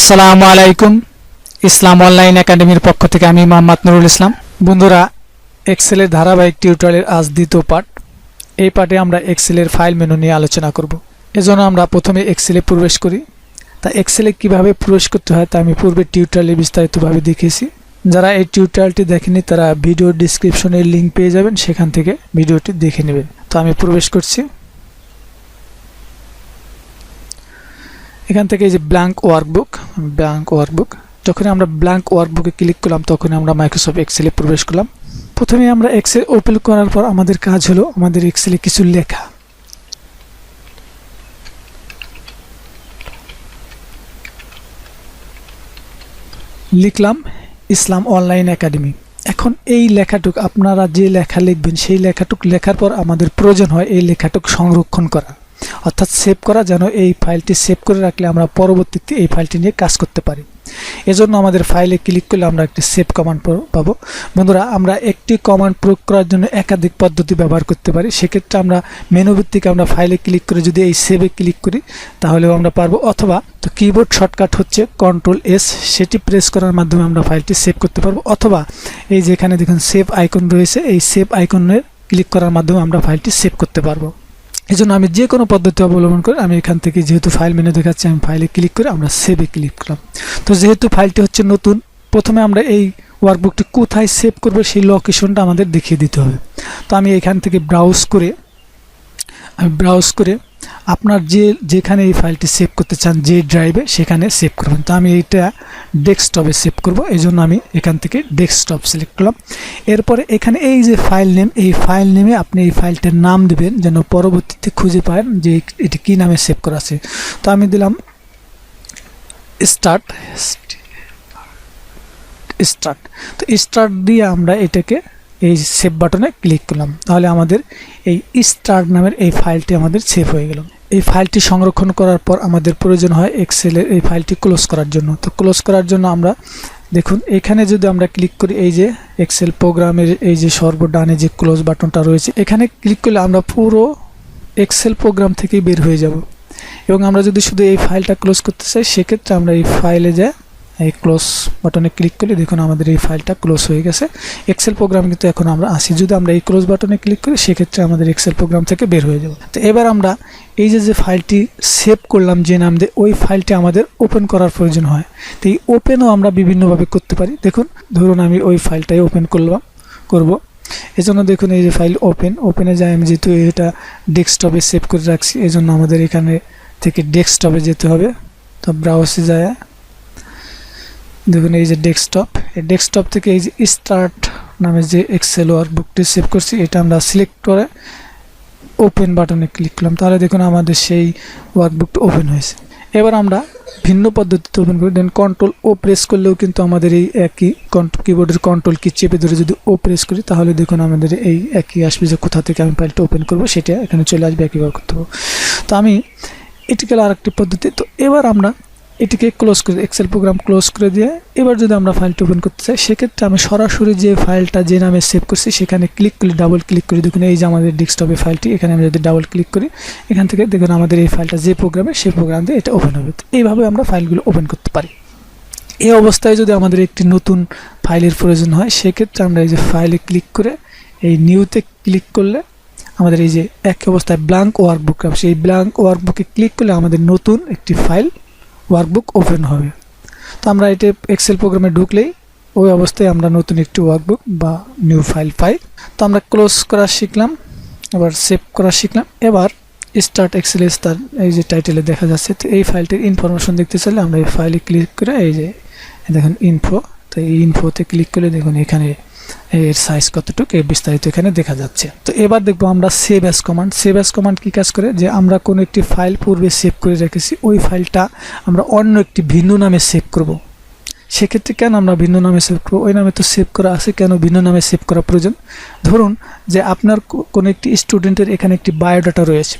আসসালামু আলাইকুম। ইসলাম অনলাইন একাডেমির পক্ষ থেকে আমি মোহাম্মদ নুরুল ইসলাম। বন্ধুরা, এক্সেলের ধারাবাহিক টিউটোরিয়ালের আজ দ্বিতীয় পার্ট। এই পার্টে আমরা এক্সেলের ফাইল মেনু নিয়ে আলোচনা করব। এজন্য আমরা প্রথমে এক্সেলে প্রবেশ করি। তা এক্সেলে কিভাবে প্রবেশ করতে হয় তা আমি পূর্বে টিউটোরিয়ালে বিস্তারিতভাবে দেখিয়েছি। যারা এই টিউটোরিয়ালটি দেখেনি তারা ভিডিও ডিসক্রিপশনে লিঙ্ক পেয়ে যাবেন, সেখান থেকে ভিডিওটি দেখে নেবেন। তো আমি প্রবেশ করছি। এখান থেকে এই যে ব্ল্যাঙ্ক ওয়ার্কবুক, যখন আমরা ব্ল্যাঙ্ক ওয়ার্কবুকে ক্লিক করলাম তখন আমরা মাইক্রোসফট এক্সেলে প্রবেশ করলাম। প্রথমে আমরা এক্সেল ওপেন করার পর আমাদের কাজ হলো আমাদের এক্সেলে কিছু লেখা। লিখলাম ইসলাম অনলাইন একাডেমি। এখন এই লেখাটুক আপনারা যে লেখা লিখবেন সেই লেখাটুক লেখার পর আমাদের প্রয়োজন হয় এই লেখাটুক সংরক্ষণ করা, অর্থাৎ সেভ করা, যেন এই ফাইলটি সেভ করে রাখলে আমরা পরবর্তীতে এই ফাইলটি নিয়ে কাজ করতে পারি। এজন্য আমাদের ফাইলে ক্লিক করলে আমরা একটি সেভ কমান্ড পাবো। বন্ধুরা, আমরা একটি কমান্ড প্রয়োগ করার জন্য একাধিক পদ্ধতি ব্যবহার করতে পারি। সেক্ষেত্রে আমরা মেনু ভিত্তিক আমরা ফাইলে ক্লিক করে যদি এই সেভে ক্লিক করি তাহলেও আমরা পারবো, অথবা তো কিবোর্ড শর্টকাট হচ্ছে Ctrl+S, সেটি প্রেস করার মাধ্যমে আমরা ফাইলটি সেভ করতে পারবো, অথবা এই যেখানে দেখুন সেভ আইকন রয়েছে, এই সেভ আইকনের ক্লিক করার মাধ্যমে আমরা ফাইলটি সেভ করতে পারবো। এই জন্য আমি যে কোনো পদ্ধতি অবলম্বন করি। আমি এখান থেকে যেহেতু ফাইল মেনু দেখাচ্ছি, আমি ফাইলে ক্লিক করে আমরা সেভে ক্লিক করলাম। তো যেহেতু ফাইলটি হচ্ছে নতুন, প্রথমে আমরা এই ওয়ার্কবুকটি কোথায় সেভ করবো সেই লোকেশনটা আমাদের দেখিয়ে দিতে হবে। তো আমি এখান থেকে ব্রাউজ করে আপনার যেখানে এই ফাইলটি সেভ করতে চান, যে ড্রাইভে, সেখানে সেভ করবেন। তো আমি এটা ডেস্কটপে সেভ করব, এই জন্য আমি এখান থেকে ডেস্কটপ সিলেক্ট করলাম। এরপরে এখানে এই যে ফাইল নেম, এই ফাইল নেমে আপনি এই ফাইলটার নাম দেবেন যেন পরবর্তীতে খুঁজে পান যে এটি কী নামে সেভ করা আছে। তো আমি দিলাম স্টার্ট। তো স্টার্ট দিয়ে আমরা এটাকে এই সেভ বাটনে ক্লিক করলাম, তাহলে আমাদের এই স্টার্ট নামের এই ফাইলটি আমাদের সেভ হয়ে গেল। এই ফাইলটি সংরক্ষণ করার পর আমাদের প্রয়োজন হয় এক্সেলের এই ফাইলটি ক্লোজ করার জন্য। তো ক্লোজ করার জন্য আমরা দেখুন এখানে যদি আমরা ক্লিক করি, এই যে এক্সেল প্রোগ্রামের এই যে সর্বডানে যে ক্লোজ বাটনটা রয়েছে, এখানে ক্লিক করলে আমরা পুরো এক্সেল প্রোগ্রাম থেকেই বের হয়ে যাব। এবং আমরা যদি শুধু এই ফাইলটা ক্লোজ করতে চাই, সেক্ষেত্রে আমরা এই ফাইলে যাই, এই ক্লোজ বাটনে ক্লিক করলে দেখুন আমাদের এই ফাইলটা ক্লোজ হয়ে গেছে। এক্সেল প্রোগ্রাম কিন্তু এখন আমরা আসি, যদি আমরা এই ক্লোজ বাটনে ক্লিক করি সেক্ষেত্রে আমাদের এক্সেল প্রোগ্রাম থেকে বের হয়ে যাব। তো এবার আমরা এই যে ফাইলটি সেভ করলাম যে নাম দিয়ে, ওই ফাইলটি আমাদের ওপেন করার প্রয়োজন হয়। তো এই ওপেনও আমরা বিভিন্নভাবে করতে পারি। দেখুন, ধরুন আমি ওই ফাইলটাই ওপেন করব। এজন্য দেখুন এই যে ফাইল ওপেনে যাই, আমি যেহেতু এটা ডেস্কটপে সেভ করে রাখছি, এজন্য আমাদের এখানে থেকে ডেস্কটপে যেতে হবে। তো ব্রাউজে যায়, দেখুন এই যে ডেস্কটপ, এই ডেস্কটপ থেকে এই যে স্টার্ট নামে যে এক্সেল ওয়ার্কবুকটি সেভ করছি, এটা আমরা সিলেক্ট করে ওপেন বাটনে ক্লিক করলাম, তাহলে দেখুন আমাদের সেই ওয়ার্কবুকটা ওপেন হয়েছে। এবার আমরা ভিন্ন পদ্ধতিতে ওপেন করি। দেন Ctrl+O প্রেস করলেও কিন্তু আমাদের এই একই, কিবোর্ডের কন্ট্রোল কি চেপে ধরে যদি ও প্রেস করি তাহলে দেখুন আমাদের এই একই আসবে, যে কোথা থেকে আমি ফাইলটা ওপেন করব সেটা এখানে চলে আসবে, একই ব্যবহার করতে হবে। তো আমি এটি গেল আরেকটি পদ্ধতি। তো এবার আমরা এটিকে ক্লোজ করে, এক্সেল প্রোগ্রাম ক্লোজ করে দিয়ে এবার যদি আমরা ফাইলটা ওপেন করতে চাই, সেক্ষেত্রে আমি সরাসরি যে ফাইলটা যে নামে সেভ করছি সেখানে ক্লিক করে ডাবল ক্লিক করি। দেখুন এই যে আমাদের ডেস্কটপে ফাইলটি, এখানে আমি যদি ডাবল ক্লিক করি, এখান থেকে দেখুন আমাদের এই ফাইলটা যে প্রোগ্রামে, সেই প্রোগ্রাম দিয়ে এটা ওপেন হবে। এইভাবে আমরা ফাইলগুলো ওপেন করতে পারি। এই অবস্থায় যদি আমাদের একটি নতুন ফাইলের প্রয়োজন হয়, সেক্ষেত্রে আমরা এই যে ফাইলে ক্লিক করে এই নিউতে ক্লিক করলে আমাদের এই যে এক অবস্থায় ব্ল্যাঙ্ক ওয়ার্কবুক, সেই ব্ল্যাঙ্ক ওয়ার্কবুকে ক্লিক করলে আমাদের নতুন একটি ফাইল ওয়ার্কবুক ওপেন হবে। তো আমরা এটা এক্সেল প্রোগ্রামে ঢুকলেই ওই অবস্থায় আমরা নতুন একটি ওয়ার্কবুক বা নিউ ফাইল পাই। তো আমরা ক্লোজ করা শিখলাম, এবার সেভ করা শিখলাম। এবার স্টার্ট এক্সেল তার এই যে টাইটেলে দেখা যাচ্ছে। তো এই ফাইলটির ইনফরমেশন দেখতে চাইলে আমরা এই ফাইলে ক্লিক করে এই যে দেখুন ইনফো, তো এই ইনফোতে ক্লিক করলে দেখুন এখানে এর সাইজ কতটুকু এই বিস্তারিত এখানে দেখা যাচ্ছে। তো এবার দেখবো আমরা save as command. Save as command কি কাজ করে, যে আমরা কোনো একটি ফাইল পূর্বে সেভ করে রেখেছি, ওই ফাইলটা আমরা অন্য একটি ভিন্ন নামে সেভ করব। সেক্ষেত্রে কেন আমরা ভিন্ন নামে সেভ করবো, ওই নামে তো সেভ করা আছে, কেন ভিন্ন নামে সেভ করা প্রয়োজন? ধরুন যে আপনার কোনো একটি স্টুডেন্টের এখানে একটি বায়োডাটা রয়েছে,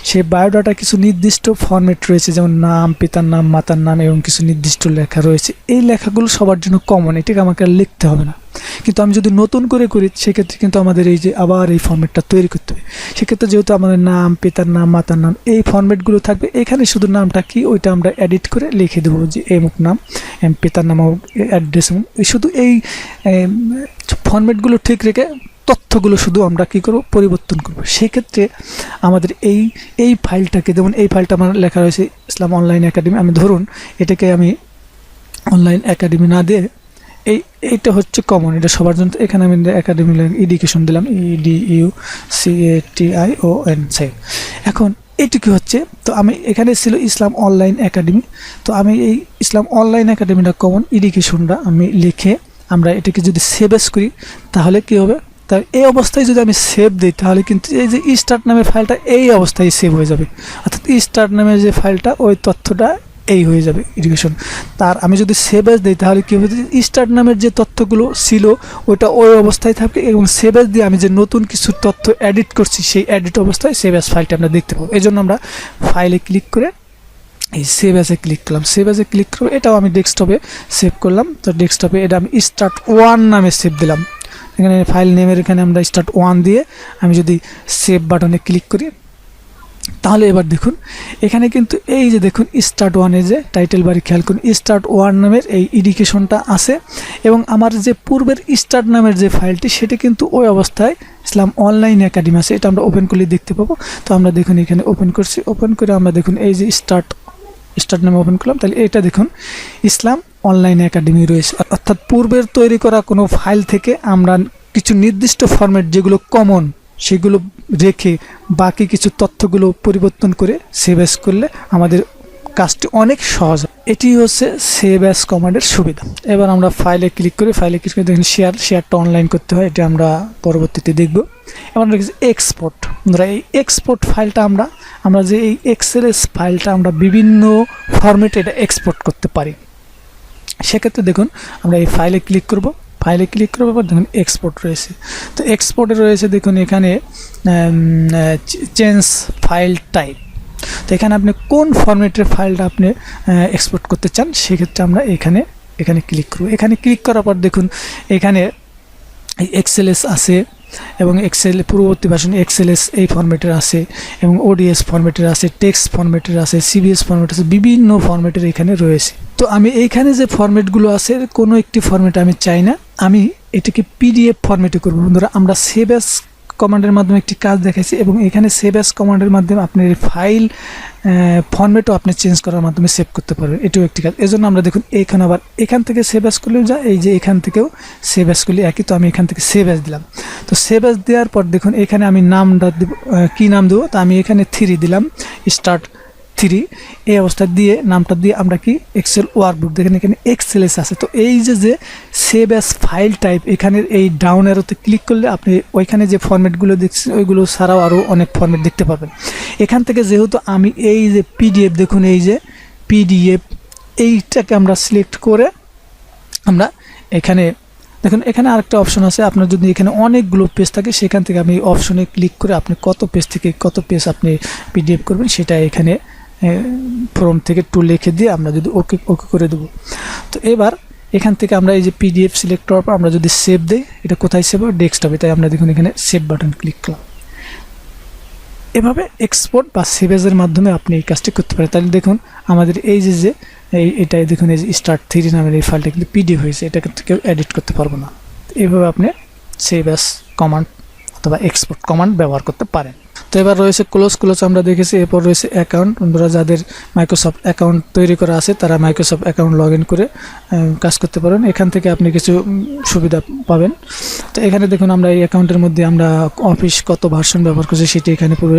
সেই বায়োডাটা কিছু নির্দিষ্ট ফরম্যাট রয়েছে, যেমন নাম, পিতার নাম, মাতার নাম এবং কিছু নির্দিষ্ট লেখা রয়েছে। এই লেখাগুলো সবার জন্য কমন, এটাকে আমাকে লিখতে হবে না। কিন্তু আমি যদি নতুন করে করি সেক্ষেত্রে কিন্তু আমাদের এই যে আবার এই ফরম্যাটটা তৈরি করতে হবে। সেক্ষেত্রে যেহেতু আমাদের নাম, পিতার নাম, মাতার নাম এই ফরম্যাটগুলো থাকবে, এখানে শুধু নামটা কি ওইটা আমরা এডিট করে লিখে দেবো যে এমুক নাম, পিতার নাম, অ্যাড্রেস, শুধু এই ফরম্যাটগুলো ঠিক রেখে তথ্যগুলো শুধু আমরা কি করব, পরিবর্তন করব। সেক্ষেত্রে আমাদের এই ফাইলটাকে, যেমন এই ফাইলটা আমার লেখা রয়েছে ইসলাম অনলাইন একাডেমি, আমি ধরুন এটাকে আমি অনলাইন একাডেমি না দিয়ে এইটা হচ্ছে কমন, এটা সবার জন্য। এখানে আমি একাডেমি এডুকেশন দিলাম, EDUCATION। এখন এইটুকু হচ্ছে, তো আমি এখানে ছিল ইসলাম অনলাইন একাডেমি, তো আমি এই ইসলাম অনলাইন একাডেমিটা কমন এডুকেশনটা আমি লিখে আমরা এটাকে যদি সেভ এস করি তাহলে কি হবে, তাই এই অবস্থায় যদি আমি সেভ দিই তাহলে কিন্তু এই যে স্টার্ট নামের ফাইলটা এই অবস্থায় সেভ হয়ে যাবে, অর্থাৎ স্টার্ট নামের যে ফাইলটা ওই তথ্যটা এই হয়ে যাবে এডুকেশন। তার আমি যদি সেভ এস দিই তাহলে কী হবে, স্টার্ট নামের যে তথ্যগুলো ছিল ওইটা ওই অবস্থায় থাকবে, এবং সেভ এস দিয়ে আমি যে নতুন কিছু তথ্য এডিট করছি সেই এডিট অবস্থায় সেভ এস ফাইলটা আমরা দেখতে পাবো। এই জন্য আমরা ফাইলে ক্লিক করে এই সেভ অ্যাসে ক্লিক করলাম, সেভ অ্যাসে ক্লিক করে এটাও আমি ডেস্কটপে সেভ করলাম। তো ডেস্কটপে এটা আমি স্টার্ট 1 নামে সেভ দিলাম। এখানে ফাইল নেমের এখানে আমরা স্টার্ট 1 দিয়ে আমি যদি সেভ বাটনে ক্লিক করি তাহলে এবার দেখুন এখানে কিন্তু এই যে দেখুন স্টার্ট 1-এ যে টাইটেল বারে খেয়াল করুন, স্টার্ট 1 নামের এই এডুকেশনটা আছে, এবং আমার যে পূর্বের স্টার্ট নামের যে ফাইলটি সেটা কিন্তু ওই অবস্থায় ইসলাম অনলাইন একাডেমি আছে। এটা আমরা ওপেন করলে দেখতে পাবো। তো আমরা দেখুন এখানে ওপেন করছি, ওপেন করে আমরা দেখুন এই যে স্টার্ট নামে ওপেন করলাম, তাহলে এটা দেখুন ইসলাম অনলাইন একাডেমি রয়েছে। অর্থাৎ পূর্বের তৈরি করা কোনো ফাইল থেকে আমরা কিছু নির্দিষ্ট ফরম্যাট যেগুলো কমন সেগুলো রেখে বাকি কিছু তথ্যগুলো পরিবর্তন করে সেভ অ্যাজ করলে আমাদের কাজটি অনেক সহজ। এটি হচ্ছে সেভ অ্যাজ কমান্ডের সুবিধা। এবার আমরা ফাইলে ক্লিক করি, ফাইলে ক্লিক করে দেখুন শেয়ারটা অনলাইন করতে হয়, এটা আমরা পরবর্তীতে দেখব। এবার দেখছি এক্সপোর্ট। আমরা এই এক্সপোর্ট ফাইলটা আমরা যে এই এক্সএলএস ফাইলটা আমরা বিভিন্ন ফরম্যাটে এটা এক্সপোর্ট করতে পারি। সেক্ষেত্রে দেখুন আমরা এই ফাইলে ক্লিক করব, ফাইলে ক্লিক করার পর দেখুন এক্সপোর্ট রয়েছে। তো এক্সপোর্টে রয়েছে দেখুন এখানে চেঞ্জ ফাইল টাইপ। তো এখানে আপনি কোন ফরম্যাটের ফাইলটা আপনি এক্সপোর্ট করতে চান সেক্ষেত্রে আমরা এখানে ক্লিক করব। এখানে ক্লিক করার পর দেখুন এখানে এক্সএলএস আছে, এবং এক্সেল পূর্ববর্তী ভার্সন এক্সএলএস এই ফরম্যাটের আছে, এবং ওডিএস ফরম্যাটের আছে, টেক্সট ফরম্যাটের আছে, সিবিএস ফরম্যাট আছে, বিভিন্ন ফরম্যাটের এখানে রয়েছে। তো আমি এইখানে যে ফরম্যাটগুলো আছে কোনো একটি ফরম্যাট আমি চাই না, আমি এটাকে পিডিএফ ফরম্যাটে করব। বন্ধুরা আমরা সেভ অ্যাজ কমান্ডের মাধ্যমে একটি কাজ দেখাইছি, এবং এখানে সেভ অ্যাজ কমান্ডের মাধ্যমে আপনি ফাইল ফরম্যাটও আপনি চেঞ্জ করার মাধ্যমে সেভ করতে পারবেন, এটাও একটি কাজ। এজন্য আমরা দেখুন এখানে আবার এখান থেকে সেভ অ্যাজ করলেও যা, এই যে এখান থেকেও সেভ অ্যাজ করলে একই। তো আমি এখান থেকে সেভ অ্যাজ দিলাম। তো সেভ অ্যাজ দেওয়ার পর দেখুন এখানে আমি নামটা দেব, কী নাম দেবো, তো আমি এখানে 3 দিলাম, স্টার্ট 3 এই অবস্থা দিয়ে নামটা দিয়ে আমরা কি এক্সেল ওয়ার্কবুক দেখেন এখানে এক্সএলএস আছে। তো এই যে সেভ অ্যাজ ফাইল টাইপ, এখানে এই ডাউন অ্যারোতে ক্লিক করলে আপনি ওইখানে যে ফরম্যাটগুলো দেখছেন ওইগুলো ছাড়াও আরও অনেক ফরম্যাট দেখতে পাবেন। এখান থেকে যেহেতু আমি এই যে পিডিএফ, দেখুন এই যে পিডিএফ এইটাকে আমরা সিলেক্ট করে আমরা এখানে দেখুন এখানে আরেকটা অপশন আছে, আপনার যদি এখানে অনেকগুলো পেজ থাকে সেখান থেকে আপনি অপশনে ক্লিক করে আপনি কত পেজ থেকে কত পেজ আপনি পিডিএফ করবেন সেটা এখানে ফর্ম থেকে টু লিখে দিয়ে আমরা যদি ওকে করে দেবো। তো এবার এখান থেকে আমরা এই যে পিডিএফ সিলেক্ট করার পর আমরা যদি সেভ দিই, এটা কোথায় সেভ হবে, ডেস্কটপে। তাই আমরা দেখুন এখানে সেভ বাটন ক্লিক করলাম। এভাবে এক্সপোর্ট বা সেভ এজের মাধ্যমে আপনি এই কাজটি করতে পারেন। তাহলে দেখুন আমাদের এই যে এটাই দেখুন এই যে স্টার্ট 3 নামের এই ফাইলটা কিন্তু পিডিএফ হয়েছে, এটাকে কেউ এডিট করতে পারবো না। এইভাবে আপনি সেভ অ্যাজ কমান্ড অথবা এক্সপোর্ট কমান্ড ব্যবহার করতে পারেন। তো এবার রয়েছে ক্লোজ আমরা দেখেছি। এরপর রয়েছে অ্যাকাউন্ট। বন্ধুরা যাদের মাইক্রোসফট অ্যাকাউন্ট তৈরি করা আছে তারা মাইক্রোসফট অ্যাকাউন্ট লগ ইন করে কাজ করতে পারেন, এখান থেকে আপনি কিছু সুবিধা পাবেন। তো এখানে দেখুন আমরা এই অ্যাকাউন্টের মধ্যে আমরা অফিস কত ভার্সন ব্যবহার করছি সেটি এখানে পুরো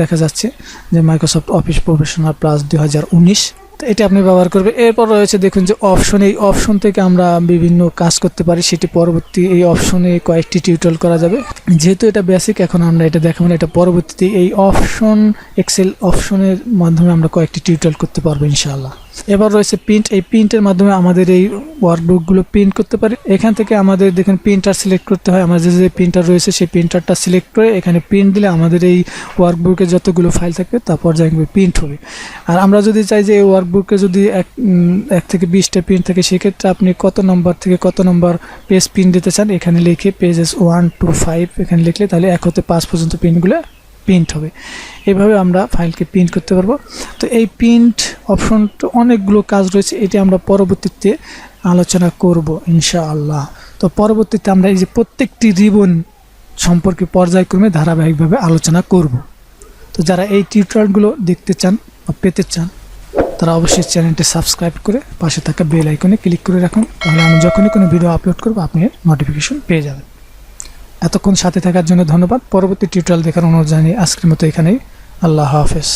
দেখা যাচ্ছে, যে মাইক্রোসফট অফিস প্রফেশনাল প্লাস 2019, তো এটা আপনি ব্যবহার করবেন। এরপর রয়েছে দেখুন যে অপশন, এই অপশন থেকে আমরা বিভিন্ন কাজ করতে পারি, সেটি পরবর্তী এই অপশনে কয়েকটি টিউটোরিয়াল করা যাবে। যেহেতু এটা বেসিক এখন আমরা এটা দেখাবো না, এটা পরবর্তীতে এই অপশন এক্সেল অপশনের মাধ্যমে আমরা কয়েকটি টিউটোরিয়াল করতে পারবো ইনশাআল্লাহ। এবার রয়েছে প্রিন্ট। এই প্রিন্টের মাধ্যমে আমাদের এই ওয়ার্কবুকগুলো প্রিন্ট করতে পারি। এখান থেকে আমাদের দেখুন প্রিন্টার সিলেক্ট করতে হয়। আমাদের যে প্রিন্টার রয়েছে সেই প্রিন্টারটা সিলেক্ট করে এখানে প্রিন্ট দিলে আমাদের এই ওয়ার্কবুকে যতগুলো ফাইল থাকবে তা পর্যায়ক্রমে প্রিন্ট হবে। আর আমরা যদি চাই যে এই ওয়ার্কবুকে যদি এক থেকে 20টা প্রিন্ট থাকে, সেক্ষেত্রে আপনি কত নম্বর থেকে কত নম্বর পেজ প্রিন্ট দিতে চান এখানে লিখে পেজেস 1 to 5 এখানে লিখলে তাহলে 1 হতে 5 পর্যন্ত প্রিন্টগুলো প্রিন্ট হবে। এভাবে আমরা ফাইলকে প্রিন্ট করতে পারবো। তো এই প্রিন্ট অপশনটা অনেকগুলো কাজ রয়েছে, এটি আমরা পরবর্তীতে আলোচনা করব ইনশাআল্লাহ। তো পরবর্তীতে আমরা এই যে প্রত্যেকটি রিবন সম্পর্কে পর্যায়ক্রমে ধারাবাহিকভাবে আলোচনা করব। তো যারা এই টিউটোরিয়ালগুলো দেখতে চান বা পেতে চান তারা অবশ্যই চ্যানেলটি সাবস্ক্রাইব করে পাশে থাকা বেল আইকনে ক্লিক করে রাখুন, তাহলে আমি যখনই কোনো ভিডিও আপলোড করব আপনি নোটিফিকেশন পেয়ে যাবেন। এতক্ষণ সাথে থাকার জন্য ধন্যবাদ। পরবর্তী টিউটোরিয়াল দেখার অনুরোধ জানিয়ে আজকের মতো এখানেই। আল্লাহ হাফেজ।